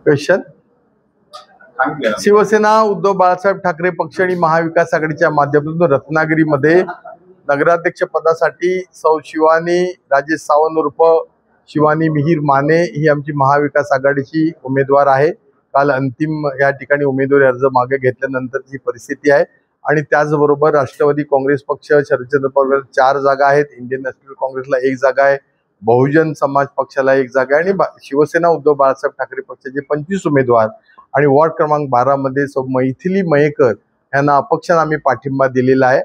Question. Shiv Sena Uddhav Balasaheb Thackeray पक्ष आणि महाविकास आघाडीच्या माध्यमातून रत्नागिरीमध्ये नगराध्यक्ष पदासाठी सौ शिवानी राजेश सावंत उर्फ शिवानी मिहीर माने ही आमची महाविकास आघाडीची उमेदवार आहे. काल अंतिम या ठिकाणी उमेदवारी अर्ज मागे घेतल्यानंतरची परिस्थिती आहे. आणि त्याचबरोबर राष्ट्रवादी काँग्रेस पक्ष शरदचंद्र पवार 4 जागा आहेत, इंडियन नॅशनल काँग्रेसला 1 जागा आहे, बहुजन समाज पक्षाला 1 जागा आहे आणि शिवसेना उद्धव बाळासाहेब ठाकरे पक्षाचे 25 उमेदवार आणि वॉर्ड क्रमांक 12 मध्ये मैथिली मयेकर यांना अपक्षाने आम्ही पाठिंबा दिलेला आहे.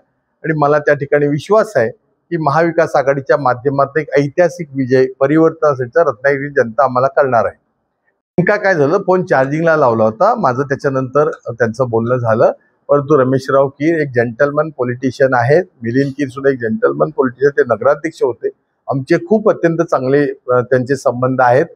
आणि मला त्या ठिकाणी विश्वास आहे की महाविकास आघाडीच्या माध्यमातून एक ऐतिहासिक विजय परिवर्तनाचा रत्नागिरी जनता आम्हाला करणार आहे. नेमका काय झालं, फोन चार्जिंगला लावला होता माझं, त्याच्यानंतर त्यांचं बोलणं झालं. परंतु रमेशराव कीर एक जेंटलमन पॉलिटिशियन आहेत, मिलिंद कीर सुद्धा एक जेंटलमन पॉलिटिशियन, ते नगराध्यक्ष होते. आमचे खूप अत्यंत चांगले त्यांचे संबंध आहेत.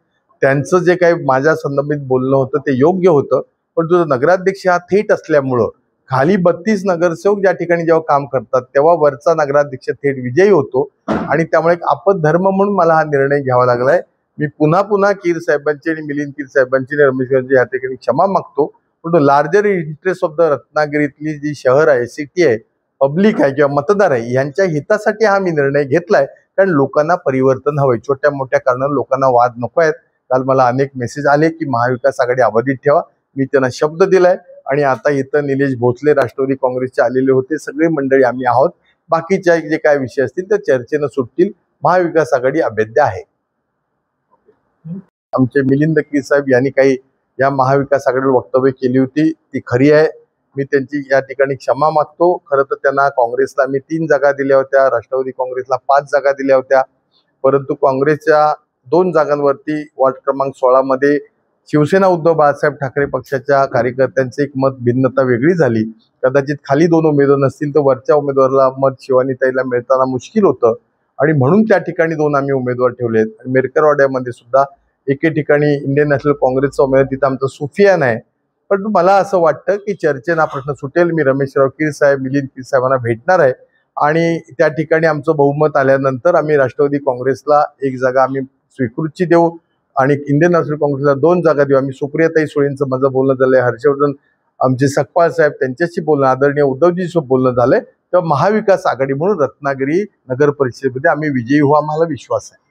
त्यांचं जे काही माझ्या संबंधित बोलणं होतं ते योग्य होतं. परंतु नगराध्यक्ष हा थेट असल्यामुळं खाली 32 नगरसेवक ज्या ठिकाणी जेव्हा काम करतात तेव्हा वरचा नगराध्यक्ष थेट विजयी होतो. आणि त्यामुळे एक आपद्धर्म म्हणून मला हा निर्णय घ्यावा लागलाय. मी पुन्हा कीर साहेबांची आणि मिलिंद कीर साहेबांची आणि रमेशरावची या ठिकाणी क्षमा मागतो. परंतु लार्जर इंटरेस्ट ऑफ द रत्नागिरीतली जी शहर आहे, सिटी आहे, पब्लिक आहे किंवा मतदार आहे, यांच्या हितासाठी हा मी निर्णय घेतलाय. कारण लोकांना परिवर्तन हवंय, छोट्या मोठ्या कारणाने लोकांना वाद नको आहेत. काल मला अनेक मेसेज आले की महाविकास आघाडी अबाधित ठेवा. मी त्यांना शब्द दिलाय. आणि आता इथं निलेश भोसले राष्ट्रवादी काँग्रेसचे आलेले होते, सगळे मंडळी आम्ही आहोत. बाकीच्या जे काय विषय असतील ते चर्चेनं सुटतील. महाविकास आघाडी अभेद्य आहे. आमचे मिलिंद कीर साहेब यांनी काही या महाविकास आघाडीवर वक्तव्य केली होती, ती खरी आहे. मी त्यांची या ठिकाणी क्षमा मागतो. खरं तर त्यांना काँग्रेसला मी 3 जागा दिल्या होत्या, राष्ट्रवादी काँग्रेसला 5 जागा दिल्या होत्या. परंतु काँग्रेसच्या 2 जागांवरती वॉर्ड क्रमांक 16 मध्ये शिवसेना उद्धव बाळासाहेब ठाकरे पक्षाच्या कार्यकर्त्यांचे एक मत भिन्नता वेगळी झाली. कदाचित खाली 2 उमेदवार नसतील तर वरच्या उमेदवाराला मत शिवानीताईला मिळताना मुश्किल होतं. आणि म्हणून त्या ठिकाणी 2 आम्ही उमेदवार ठेवलेत. आणि मेरकरवाड्यामध्ये सुद्धा एके ठिकाणी इंडियन नॅशनल काँग्रेसचा उमेदवार, तिथं आमचा सुफियान आहे. पण मला असं वाटतं की चर्चेने हा प्रश्न सुटेल. मी रमेशराव कीर साहेब, मिलिंद कीर साहेबांना भेटणार आहे आणि त्या ठिकाणी आमचं बहुमत आल्यानंतर आम्ही राष्ट्रवादी काँग्रेसला 1 जागा आम्ही स्वीकृती देऊ आणि इंडियन नॅशनल काँग्रेसला 2 जागा देऊ. आम्ही सुप्रियाताई सुळेंचं माझं बोलणं झालंय, हर्षवर्धन आमचे सकपाळ साहेब त्यांच्याशी बोलणं, आदरणीय उद्धवजीसोबत बोलणं झालंय. तेव्हा महाविकास आघाडी म्हणून रत्नागिरी नगर परिषदेमध्ये आम्ही विजयी होऊ, आम्हाला विश्वास आहे.